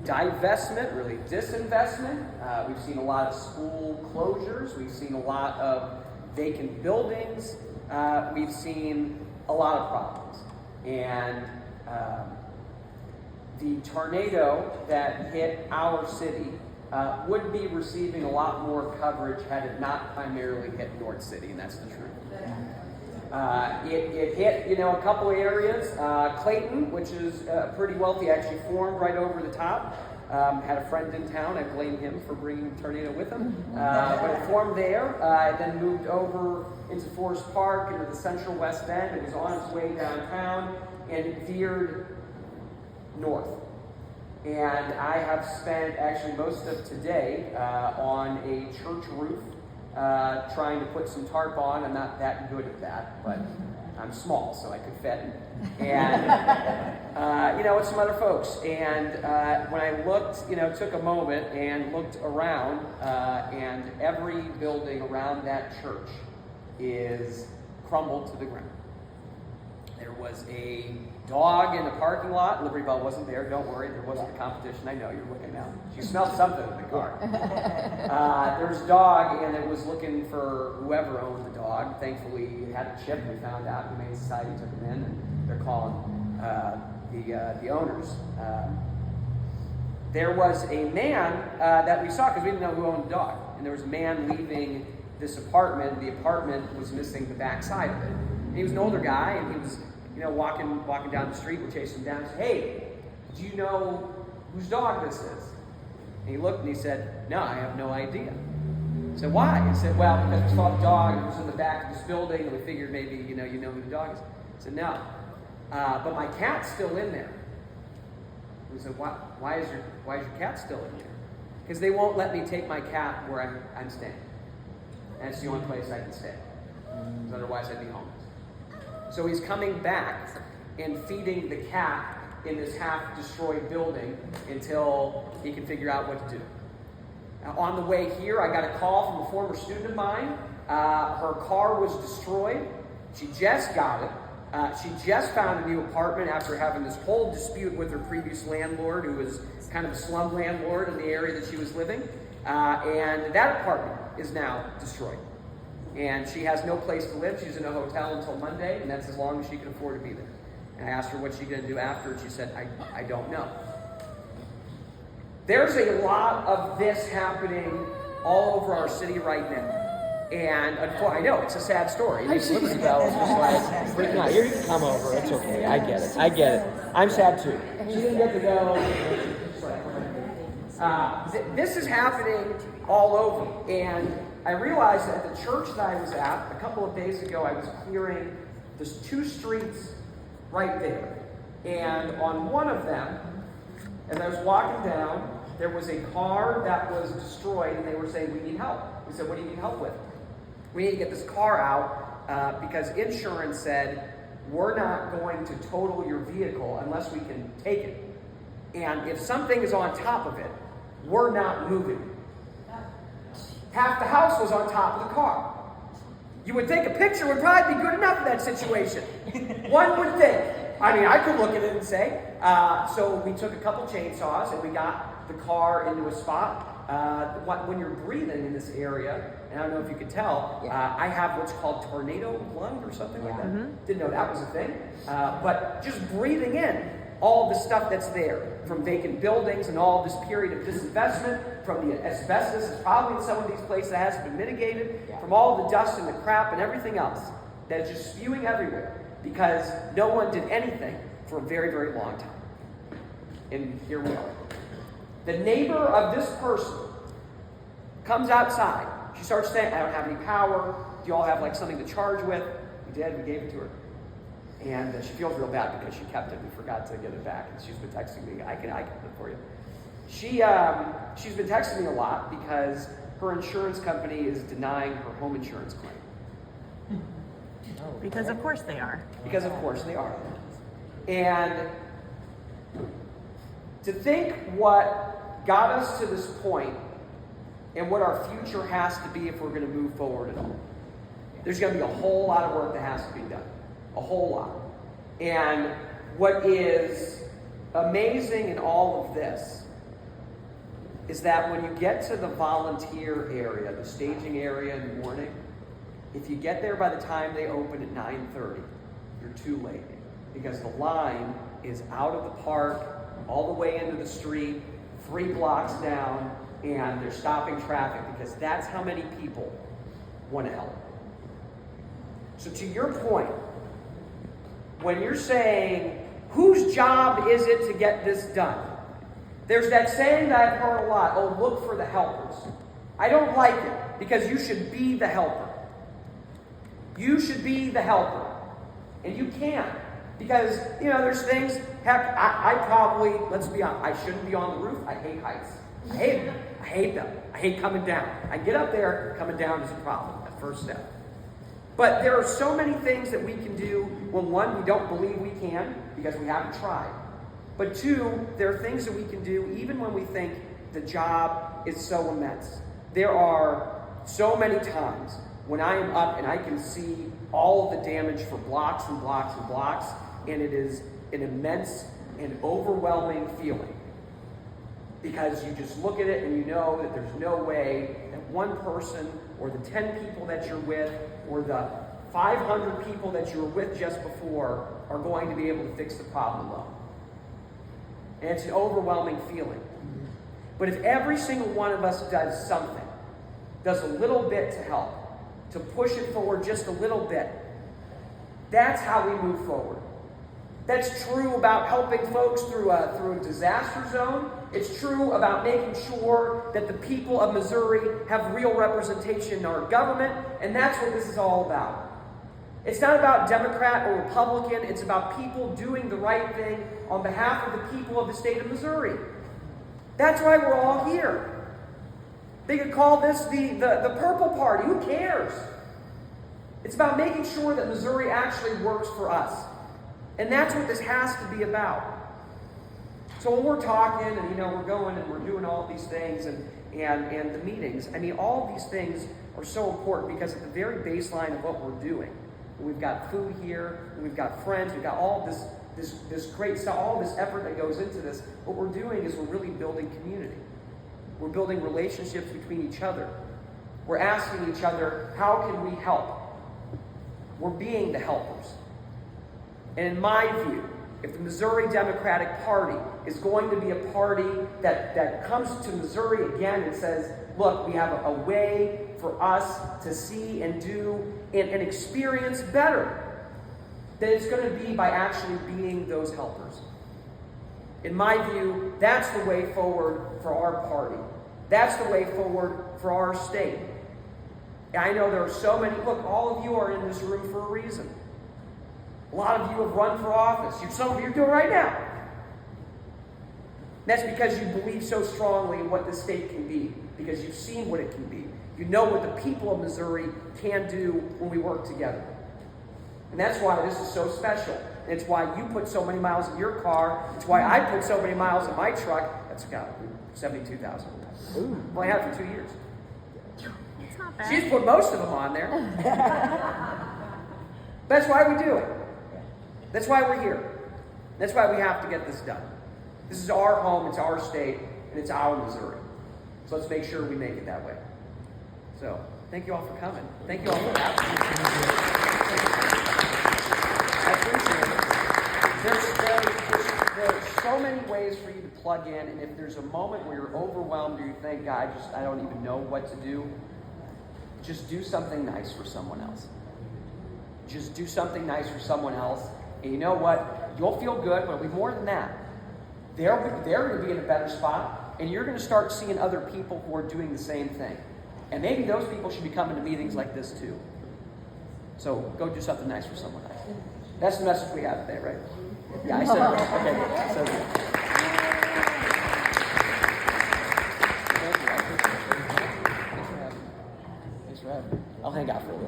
divestment, really disinvestment. We've seen a lot of school closures. We've seen a lot of vacant buildings. We've seen a lot of problems. And the tornado that hit our city would be receiving a lot more coverage had it not primarily hit North City, and that's the truth. It hit, a couple of areas. Clayton, which is pretty wealthy, actually formed right over the top. Had a friend in town. I blame him for bringing the tornado with him. But it formed there. It then moved over into Forest Park, into the central West End. It was on its way downtown, and it veered north. And I have spent actually most of today on a church roof trying to put some tarp on. I'm not that good at that, but I'm small, so I could fit. And, with some other folks. And when I looked, took a moment and looked around, and every building around that church is crumbled to the ground. There was a dog in the parking lot. Liberty Belle wasn't there. Don't worry, there wasn't a competition. I know, you're looking now. She smelled something in the car. There was a dog, and it was looking for whoever owned the dog. Thankfully, it had a chip. We found out. Humane Society took him in, and they're calling the owners. There was a man that we saw, because we didn't know who owned the dog. And there was a man leaving this apartment. The apartment was missing the back side of it. And he was an older guy, and he was walking down the street. We're chasing him down. He said, "Hey, do you know whose dog this is?" And he looked and he said, "No, I have no idea." I said, "Why?" He said, "Well, because we saw the dog and it was in the back of this building, and we figured maybe you know who the dog is." I said, "No, but my cat's still in there." We said, "Why is your cat still in there?" "Because they won't let me take my cat where I'm staying. And it's the only place I can stay. Because otherwise I'd be homeless." So he's coming back and feeding the cat in this half-destroyed building until he can figure out what to do. Now, on the way here, I got a call from a former student of mine. Her car was destroyed. She just got it. She just found a new apartment after having this whole dispute with her previous landlord, who was kind of a slum landlord in the area that she was living. And that apartment is now destroyed. And she has no place to live. She's in a hotel until Monday, and that's as long as she can afford to be there. And I asked her what she's going to do after, and she said, I don't know. There's a lot of this happening all over our city right now. And I know, it's a sad story. Liberty Belle is just like, no, you can come over, it's okay, I get it. I'm sad too. She didn't get to go. This is happening all over. And I realized that at the church that I was at, a couple of days ago, I was clearing, there's 2 streets right there. And on one of them, as I was walking down, there was a car that was destroyed, and they were saying, "We need help." We said, "What do you need help with?" "We need to get this car out because insurance said, we're not going to total your vehicle unless we can take it. And if something is on top of it, we're not moving." Half the house was on top of the car. You would think a picture would probably be good enough in that situation. One would think. I mean, I could look at it and say. So we took a couple chainsaws and we got the car into a spot. When you're breathing in this area, and I don't know if you could tell, I have what's called tornado lung or something like that. Mm-hmm. Didn't know that was a thing. But just breathing in all the stuff that's there, from vacant buildings and all this period of disinvestment, from the asbestos that's probably in some of these places that hasn't been mitigated, from all the dust and the crap and everything else that is just spewing everywhere because no one did anything for a very, very long time. And here we are. The neighbor of this person comes outside. She starts saying, "I don't have any power. Do you all have like something to charge with?" We did. We gave it to her. And she feels real bad because she kept it. We forgot to get it back. And she's been texting me. I kept it for you. She's been texting me a lot because her insurance company is denying her home insurance claim. Because of course they are. Because of course they are. And to think what got us to this point and what our future has to be if we're going to move forward at all. There's going to be a whole lot of work that has to be done. A whole lot. And what is amazing in all of this is that when you get to the volunteer area, the staging area in the morning, if you get there by the time they open at 9:30, you're too late. Because the line is out of the park, all the way into the street, 3 blocks down, and they're stopping traffic because that's how many people want to help. So to your point, when you're saying, whose job is it to get this done? There's that saying that I've heard a lot, oh, look for the helpers. I don't like it because you should be the helper. You should be the helper. And you can't. Because, there's things, heck, I probably, let's be honest, I shouldn't be on the roof. I hate heights. I hate them. I hate them. I hate coming down. I get up there, coming down is a problem, that first step. But there are so many things that we can do when, one, we don't believe we can because we haven't tried. But two, there are things that we can do even when we think the job is so immense. There are so many times when I am up and I can see all of the damage for blocks and blocks and blocks, and it is an immense and overwhelming feeling. Because you just look at it and you know that there's no way that one person or the 10 people that you're with or the 500 people that you were with just before are going to be able to fix the problem alone. And it's an overwhelming feeling. But if every single one of us does something, does a little bit to help, to push it forward just a little bit, that's how we move forward. That's true about helping folks through a disaster zone. It's true about making sure that the people of Missouri have real representation in our government, and that's what this is all about. It's not about Democrat or Republican. It's about people doing the right thing on behalf of the people of the state of Missouri. That's why we're all here. They could call this the Purple Party. Who cares? It's about making sure that Missouri actually works for us. And that's what this has to be about. So when we're talking and we're going and we're doing all these things and the meetings, all of these things are so important because at the very baseline of what we're doing, we've got food here, we've got friends, we've got all this great stuff, all this effort that goes into this. What we're doing is we're really building community. We're building relationships between each other. We're asking each other, how can we help? We're being the helpers. And in my view, if the Missouri Democratic Party is going to be a party that comes to Missouri again and says, look, we have a way for us to see and do and experience better, then it's going to be by actually being those helpers. In my view, that's the way forward for our party. That's the way forward for our state. I know there are so many, look, all of you are in this room for a reason. A lot of you have run for office. Some of you are doing it right now. That's because you believe so strongly in what this state can be, because you've seen what it can be. You know what the people of Missouri can do when we work together. And that's why this is so special. And it's why you put so many miles in your car. It's why I put so many miles in my truck. That's got 72,000. I've only had it for 2 years. It's not bad. She's put most of them on there. That's why we do it. That's why we're here. That's why we have to get this done. This is our home, it's our state, and it's our Missouri. So let's make sure we make it that way. So, thank you all for coming. Thank you all for having me. I appreciate it. There's so many ways for you to plug in, and if there's a moment where you're overwhelmed or you think, God, I don't even know what to do, just do something nice for someone else. Just do something nice for someone else. And you know what? You'll feel good, but it'll be more than that. They're going to be in a better spot, and you're going to start seeing other people who are doing the same thing. And maybe those people should be coming to meetings like this too. So go do something nice for someone else. That's the message we have today, right? Yeah, I said it right. Okay, I said it right. Thank you. I appreciate it. Thanks for having me. I'll hang out for a while.